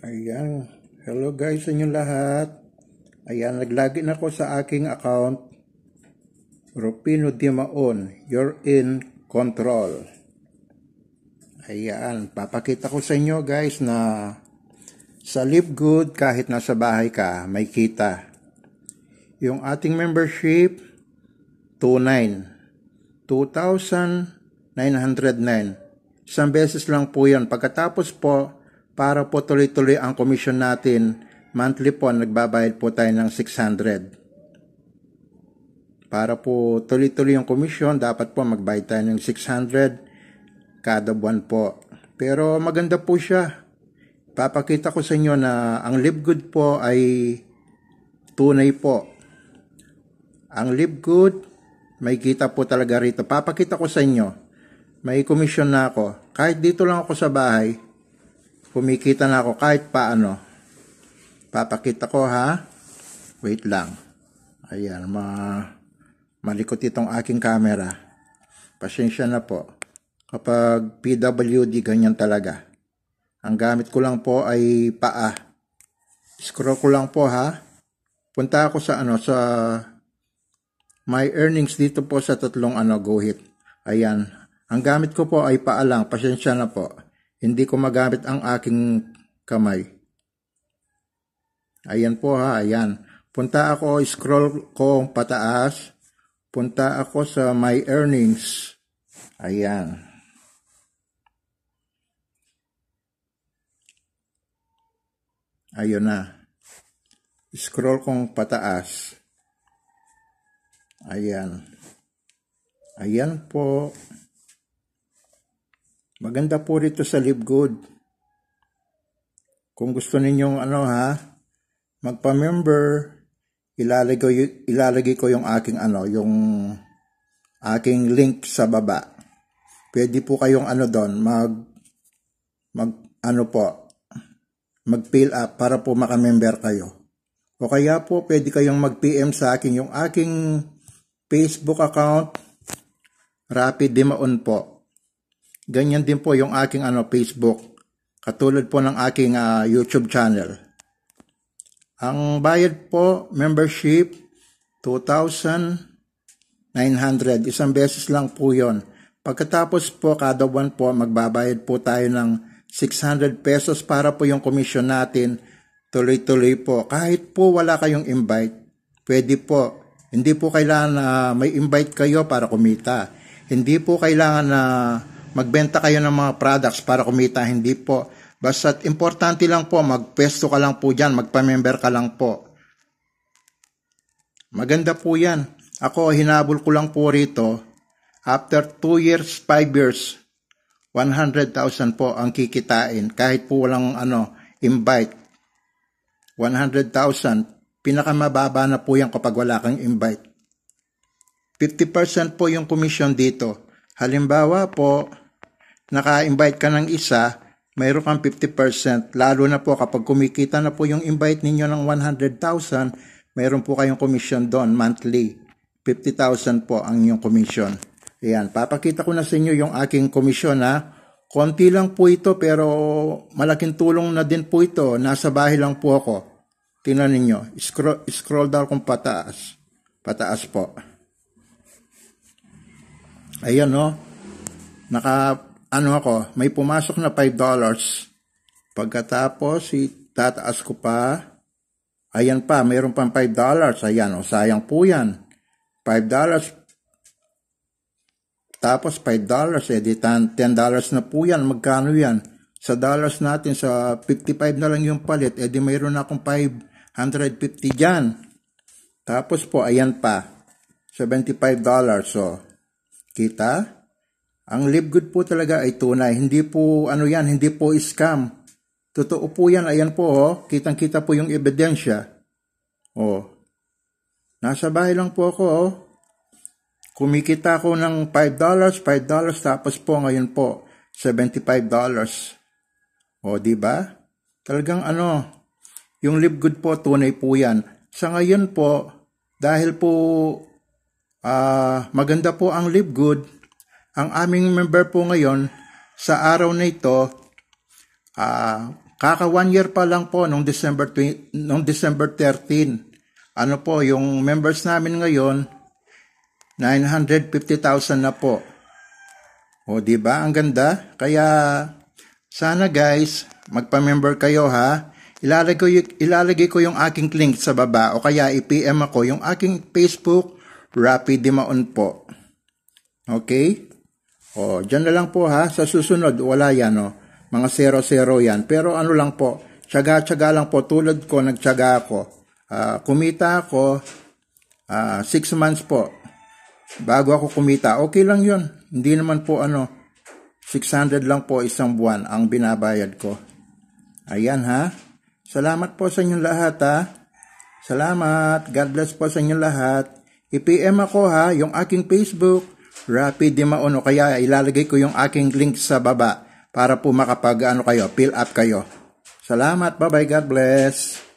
Ayan. Hello guys sa inyong lahat. Ayan, naglagin ako sa aking account. Rufino Dimaon, you're in control. Ayan, papakita ko sa inyo guys na sa Live Good kahit nasa bahay ka, may kita. Yung ating membership, 2,909. Isang beses lang po yan. Pagkatapos po, para po tuloy-tuloy ang komisyon natin, monthly po, nagbabayad po tayo ng 600. Para po tuloy-tuloy yung komisyon, dapat po magbayad tayo ng 600 kada buwan po. Pero maganda po siya. Papakita ko sa inyo na ang Live Good po ay tunay po. Ang Live Good, may kita po talaga rito. Papakita ko sa inyo. May komisyon na ako. Kahit dito lang ako sa bahay, kumikita na ako kahit paano. Papakita ko ha. Wait lang. Ayan, malikot itong aking camera. Pasensya na po. Kapag PWD, ganyan talaga. Ang gamit ko lang po ay paa. Scroll ko lang po ha. Punta ako sa sa my earnings dito po sa tatlong guhit. Ayan. Ang gamit ko po ay paa lang. Pasensya na po. Hindi ko magamit ang aking kamay. Ayan po ha, ayan. Punta ako, scroll ko pataas. Punta ako sa my earnings. Ayan. Ayun na. Scroll kong pataas. Ayan. Ayan po. Maganda po rito sa Live Good. Kung gusto ninyong magpa-member, ilalagay ko yung aking yung aking link sa baba. Pwede po kayong doon mag-fill up para po maka-member kayo. O kaya po pwede kayong mag-PM sa akin yung aking Facebook account, Rapid Dimaon po. Ganyan din po yung aking Facebook. Katulad po ng aking YouTube channel. Ang bayad po, membership, 2,900. Isang beses lang po yon. Pagkatapos po, kada buwan po, magbabayad po tayo ng 600 pesos para po yung commission natin. Tuloy-tuloy po. Kahit po wala kayong invite, pwede po. Hindi po kailangan na may invite kayo para kumita. Hindi po kailangan na magbenta kayo ng mga products para kumita, hindi po. Basta't importante lang po, magpwesto ka lang po dyan, magpa-member ka lang po. Maganda po yan. Ako, hinabol ko lang po rito. After 2 years, 5 years, 100,000 po ang kikitain. Kahit po walang invite. 100,000. Pinakamababa na po yan kapag wala kang invite. 50% po yung commission dito. Halimbawa po, naka-invite ka ng isa, mayroon kang 50%. Lalo na po kapag kumikita na po yung invite ninyo ng 100,000, mayroon po kayong commission doon monthly. 50,000 po ang inyong commission. Ayan, papakita ko na sa inyo yung aking commission ha. Konti lang po ito pero malaking tulong na din po ito. Nasa bahay lang po ako. Tingnan ninyo. Scroll down kung pataas. Pataas po. Ayan ako, may pumasok na $5. Pagkatapos, tataas ko pa. Ayan pa, mayroon pang $5. Ayan, sayang po yan. $5. Tapos $5, di $10 na po yan. Magkano yan? Sa dollars natin, sa 55 na lang yung palit, di mayroon akong 550 dyan. Tapos po, ayan pa, $75. So, kita? Ang Live Good po talaga ay tunay. Hindi po, hindi po scam. Totoo po yan. Ayan po, kitang-kita po yung ebidensya. Nasa bahay lang po ako, Kumikita ako ng $5, tapos po ngayon po, $75. Diba? Talagang yung Live Good po, tunay po yan. Sa ngayon po, dahil po, maganda po ang Live Good. Ang aming member po ngayon, sa araw na ito, Kaka 1 year pa lang po nung nung December 13. Ano po, yung members namin ngayon, 950,000 na po. O, di ba? Ang ganda. Kaya, sana guys, magpa-member kayo ha. Ilalagay ko yung aking link sa baba o kaya i-PM ako yung aking Facebook, Rapi Dimaon po. Okay? O, dyan na lang po ha. Sa susunod, wala yan o. Mga 0-0 yan. Pero ano lang po, tsaga-tsaga lang po. Tulad ko, nagtsaga ako. Kumita ako 6 months po. Bago ako kumita, okay lang yun. Hindi naman po 600 lang po isang buwan ang binabayad ko. Ayan ha. Salamat po sa inyong lahat ha. Salamat. God bless po sa inyong lahat. I-PM ako ha, yung aking Facebook, Rapi Dimaon, o kaya ilalagay ko yung aking link sa baba para po makapag fill up kayo. Salamat. Bye-bye. God bless.